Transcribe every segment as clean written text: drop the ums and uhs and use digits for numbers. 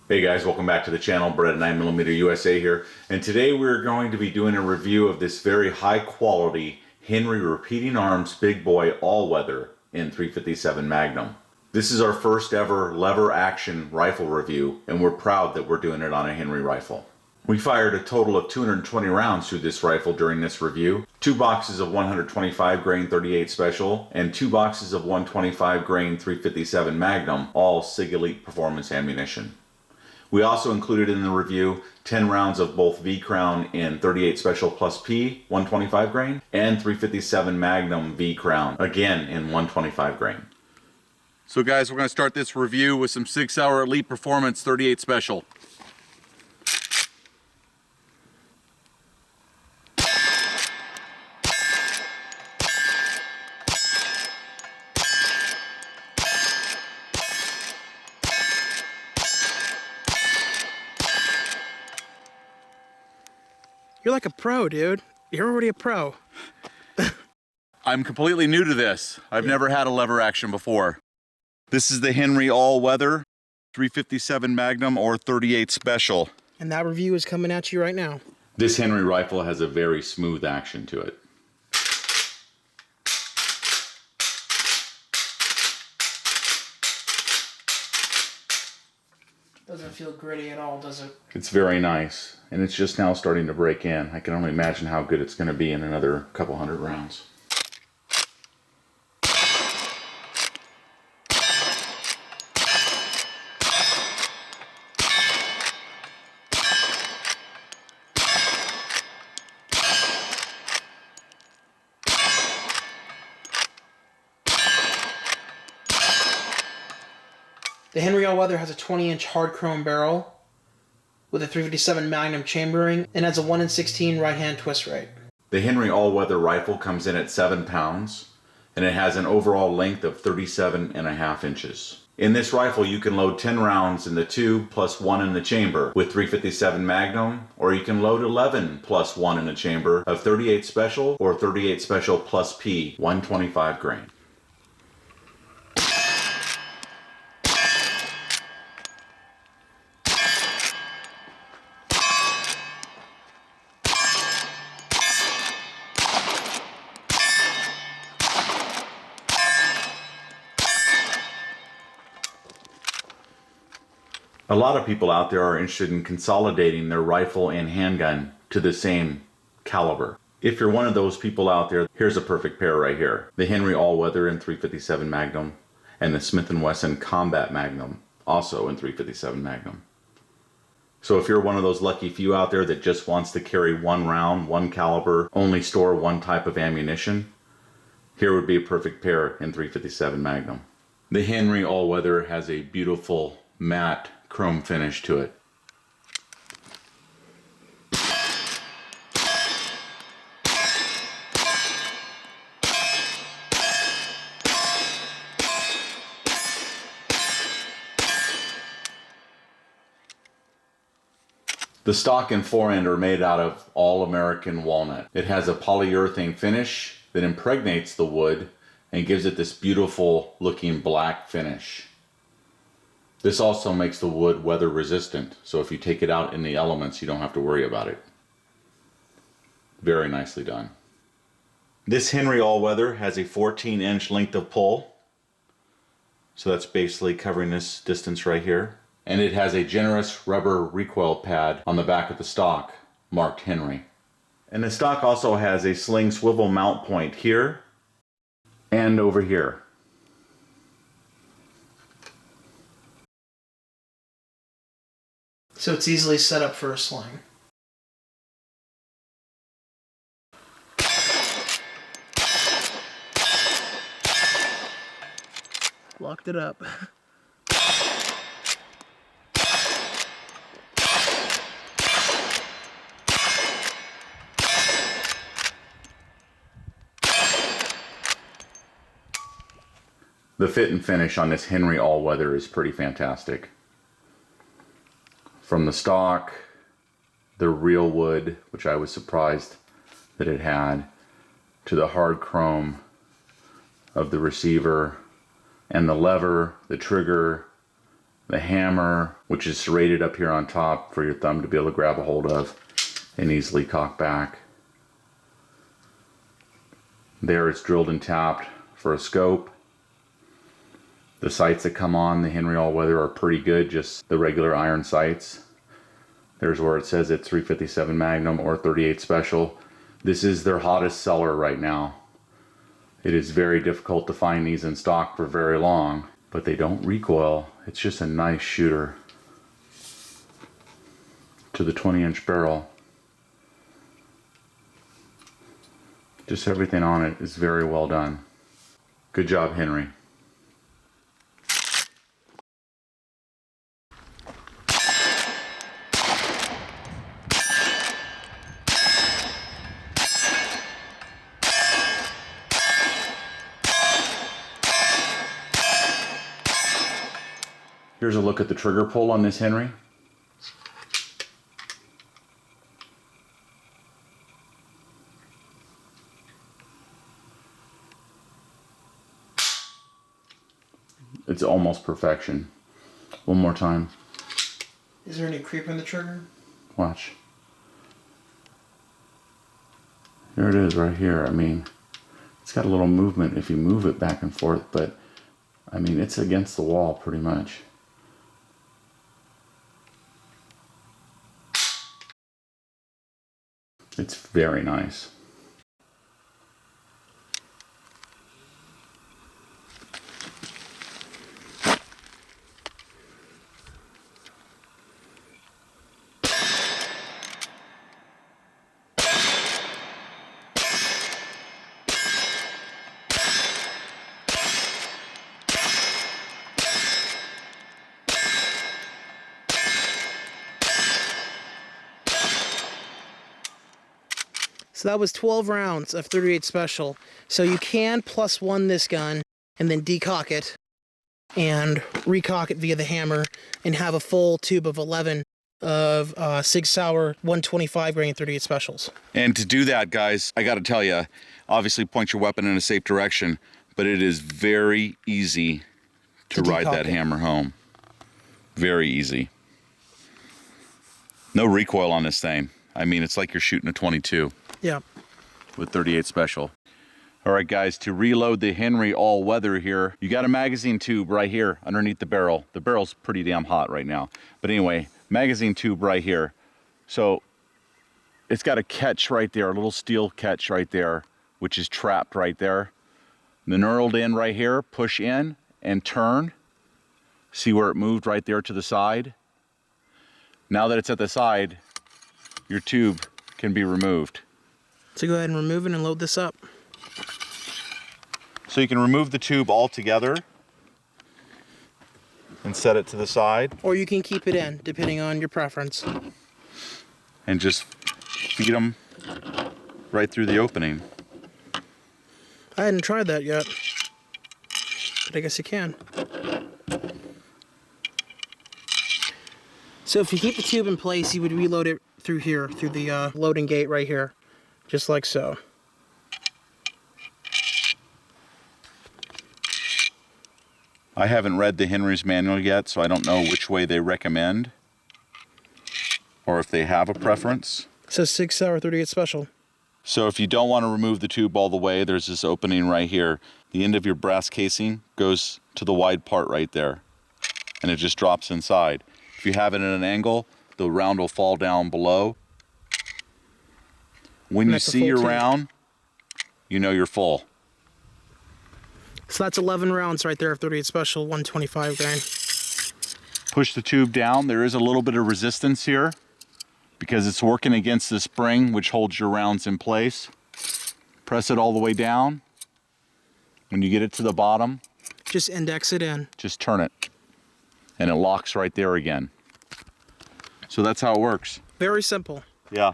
Hey guys, welcome back to the channel. Beretta 9mm USA here, and today we're going to be doing a review of this very high quality Henry repeating arms big boy all-weather in .357 Magnum. This is our first ever lever action rifle review, and we're proud that we're doing it on a Henry rifle. We fired a total of 220 rounds through this rifle during this review, 2 boxes of 125 grain 38 Special, and 2 boxes of 125 grain .357 Magnum, all SIG Elite Performance ammunition. We also included in the review 10 rounds of both V-Crown in 38 Special Plus P, 125 grain, and .357 Magnum V-Crown, again in 125 grain. So guys, we're going to start this review with some SIG Sauer Elite Performance 38 Special. You're like a pro, dude. You're already a pro. I'm completely new to this. I've never had a lever action before. This is the Henry all-weather .357 Magnum or 38 Special. And that review is coming at you right now. This Henry rifle has a very smooth action to it. Doesn't feel gritty at all, does it? It's very nice, and it's just now starting to break in. I can only imagine how good it's going to be in another couple hundred rounds. The Henry all-weather has a 20-inch hard chrome barrel with a .357 Magnum chambering and has a 1 in 16 right-hand twist rate. The Henry all-weather rifle comes in at 7 pounds, and it has an overall length of 37.5 inches. In this rifle, you can load 10 rounds in the tube plus 1 in the chamber with .357 Magnum, or you can load 11 plus 1 in the chamber of 38 Special or 38 Special Plus P, 125 grain. A lot of people out there are interested in consolidating their rifle and handgun to the same caliber. If you're one of those people out there, here's a perfect pair right here. The Henry all-weather in .357 Magnum and the Smith & Wesson Combat Magnum, also in .357 Magnum. So if you're one of those lucky few out there that just wants to carry one round, one caliber, only store one type of ammunition, here would be a perfect pair in .357 Magnum. The Henry all-weather has a beautiful matte chrome finish to it. The stock and forend are made out of all-American walnut. It has a polyurethane finish that impregnates the wood and gives it this beautiful looking black finish. This also makes the wood weather resistant, so if you take it out in the elements, you don't have to worry about it. Very nicely done. This Henry all-weather has a 14-inch length of pull, so that's basically covering this distance right here. And it has a generous rubber recoil pad on the back of the stock, marked Henry. And the stock also has a sling swivel mount point here and over here. So it's easily set up for a sling. Locked it up. The fit and finish on this Henry all-weather is pretty fantastic. From the stock, the real wood, which I was surprised that it had, to the hard chrome of the receiver, and the lever, the trigger, the hammer, which is serrated up here on top for your thumb to be able to grab a hold of and easily cock back. There it's drilled and tapped for a scope. The sights that come on the Henry all-weather are pretty good, just the regular iron sights. There's where it says it's 357 Magnum or 38 Special. This is their hottest seller right now. It is very difficult to find these in stock for very long, but they don't recoil. It's just a nice shooter to the 20-inch barrel. Just everything on it is very well done. Good job, Henry. Here's a look at the trigger pull on this Henry. It's almost perfection. One more time. Is there any creep in the trigger? Watch. Here it is right here. I mean, it's got a little movement if you move it back and forth, but I mean, it's against the wall pretty much. It's very nice. So that was 12 rounds of 38 Special. So you can +1 this gun and then decock it and recock it via the hammer and have a full tube of 11 of Sig Sauer 125 grain 38 Specials. And to do that, guys, I got to tell you, obviously point your weapon in a safe direction, but it is very easy to ride that hammer home. Very easy. No recoil on this thing. I mean, it's like you're shooting a 22. Yeah. With 38 Special. All right, guys, to reload the Henry all-weather here, you got a magazine tube right here underneath the barrel. The barrel's pretty damn hot right now. But anyway, magazine tube right here. So it's got a catch right there, a little steel catch right there, which is trapped right there. The knurled in right here, push in and turn. See where it moved right there to the side? Now that it's at the side, your tube can be removed. So go ahead and remove it and load this up. So you can remove the tube altogether and set it to the side. Or you can keep it in, depending on your preference. And just feed them right through the opening. I hadn't tried that yet, but I guess you can. So if you keep the tube in place, you would reload it through here, through the loading gate right here, just like so. I haven't read the Henry's manual yet, so I don't know which way they recommend or if they have a preference. It says Sig Sauer 38 Special. So if you don't want to remove the tube all the way, there's this opening right here. The end of your brass casing goes to the wide part right there, and it just drops inside. If you have it at an angle, the round will fall down below. When you see your round, you know you're full. So that's 11 rounds right there of 38 Special 125 grain. Push the tube down. There is a little bit of resistance here because it's working against the spring which holds your rounds in place. Press it all the way down. When you get it to the bottom, just index it in. Just turn it and it locks right there again. So that's how it works. Very simple. Yeah.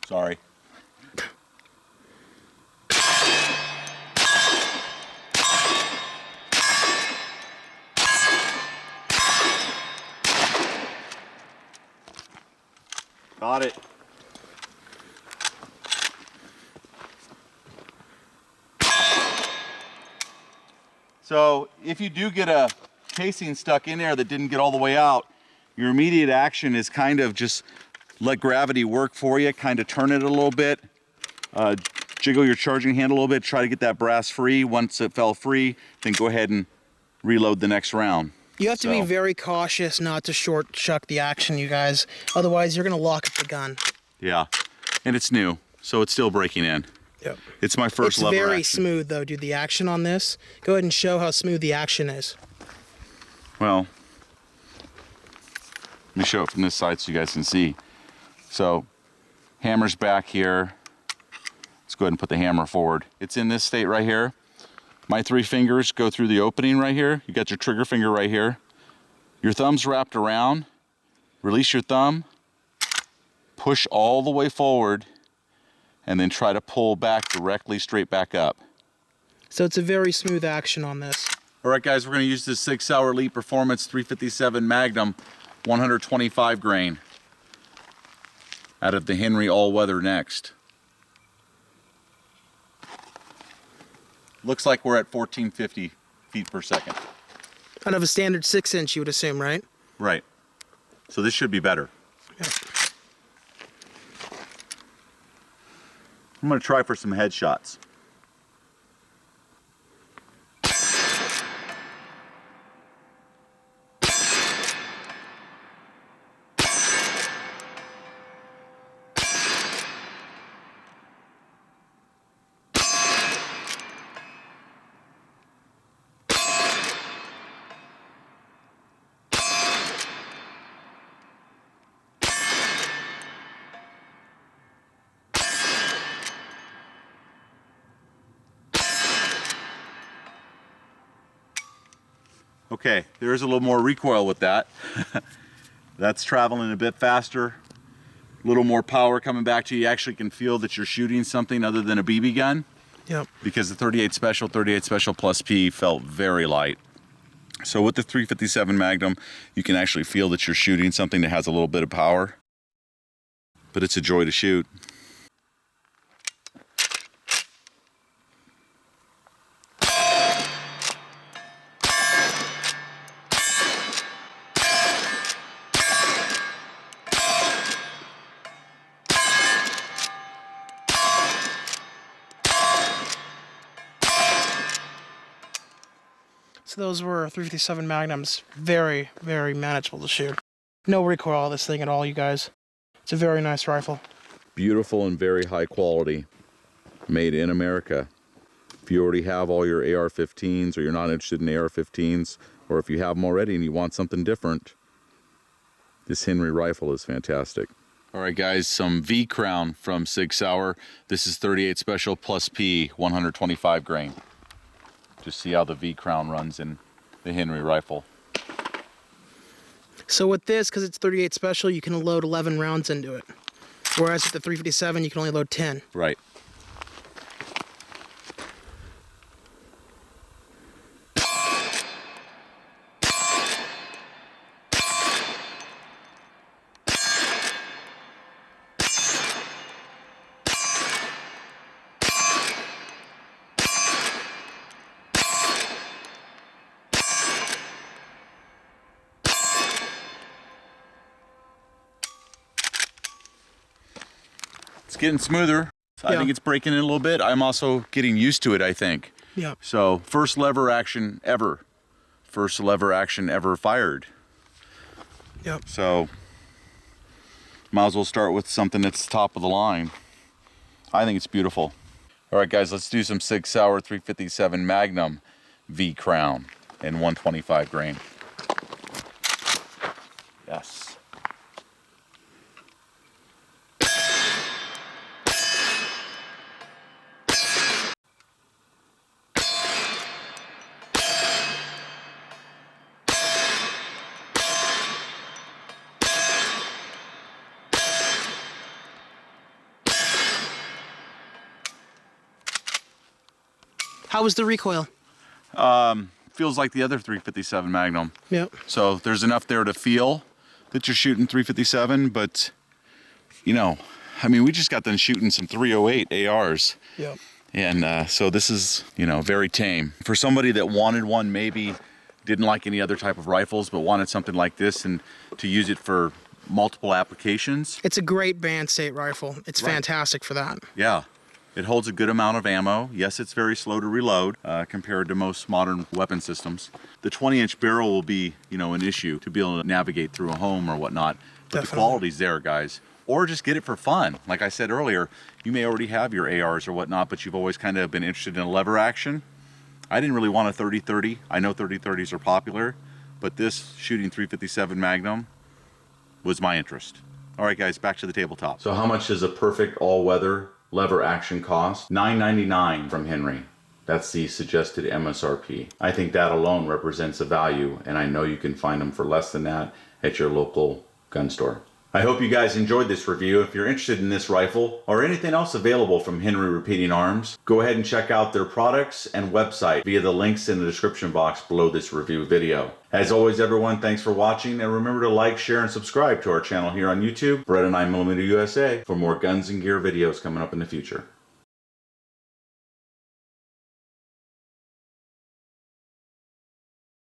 Sorry. got it. So if you do get a casing stuck in there that didn't get all the way out, your immediate action is kind of just let gravity work for you, kind of turn it a little bit, jiggle your charging handle a little bit, try to get that brass free. Once it fell free, then go ahead and reload the next round. You have to be very cautious not to short chuck the action, you guys. Otherwise, you're going to lock up the gun. Yeah, and it's new, so it's still breaking in. Yep. It's my first lever It's very action. smooth, though, dude. The action on this. Go ahead and show how smooth the action is. Well, let me show it from this side so you guys can see. So, hammer's back here. Let's go ahead and put the hammer forward. It's in this state right here. My 3 fingers go through the opening right here. You got your trigger finger right here. Your thumb's wrapped around. Release your thumb. Push all the way forward. And then try to pull back directly straight back up. So it's a very smooth action on this. All right, guys, we're going to use this 6 Hour Elite Performance 357 Magnum 125 grain out of the Henry All-Weather next. Looks like we're at 1450 feet per second. Out of a standard 6-inch, you would assume, right? Right. So this should be better. Yeah. I'm going to try for some headshots. Okay, there is a little more recoil with that. That's traveling a bit faster. A little more power coming back to you. You actually can feel that you're shooting something other than a BB gun. Yep. Because the 38 Special Plus P felt very light. So with the 357 Magnum, you can actually feel that you're shooting something that has a little bit of power. But it's a joy to shoot. So those were 357 Magnums. Very, very manageable to shoot. No recoil on this thing at all, you guys. It's a very nice rifle. Beautiful and very high quality. Made in America. If you already have all your AR-15s or you're not interested in AR-15s, or if you have them already and you want something different, this Henry rifle is fantastic. All right, guys, some V-Crown from Sig Sauer. This is 38 Special Plus P, 125 grain. Just see how the V-Crown runs in the Henry rifle. So with this, because it's 38 Special, you can load 11 rounds into it. Whereas with the 357, you can only load 10. Right. It's getting smoother. I think it's breaking in a little bit. I'm also getting used to it, I think. Yeah. So, first lever action ever. First lever action ever fired. Yep. So, might as well start with something that's top of the line. I think it's beautiful. All right, guys, let's do some Sig Sauer 357 Magnum V-Crown in 125 grain. Yes. How was the recoil? Feels like the other 357 Magnum. Yep. So there's enough there to feel that you're shooting 357, but you know, I mean, we just got done shooting some 308 ARs. Yep. And so this is, you know, very tame. For somebody that wanted one, maybe didn't like any other type of rifles, but wanted something like this and to use it for multiple applications. It's a great band state rifle. It's fantastic for that. Yeah. It holds a good amount of ammo. Yes, it's very slow to reload compared to most modern weapon systems. The 20-inch barrel will be, you know, an issue to be able to navigate through a home or whatnot. But the quality's there, guys. Or just get it for fun. Like I said earlier, you may already have your ARs or whatnot, but you've always kind of been interested in lever action. I didn't really want a 30-30. I know 30-30s are popular, but this shooting 357 Magnum was my interest. All right, guys, back to the tabletop. So how much does a perfect all-weather lever action cost? $9.99 from Henry. That's the suggested MSRP. I think that alone represents a value, and I know you can find them for less than that at your local gun store. I hope you guys enjoyed this review. If you're interested in this rifle or anything else available from Henry Repeating Arms, go ahead and check out their products and website via the links in the description box below this review video. As always, everyone, thanks for watching, and remember to like, share, and subscribe to our channel here on YouTube, Beretta 9mm USA, for more guns and gear videos coming up in the future.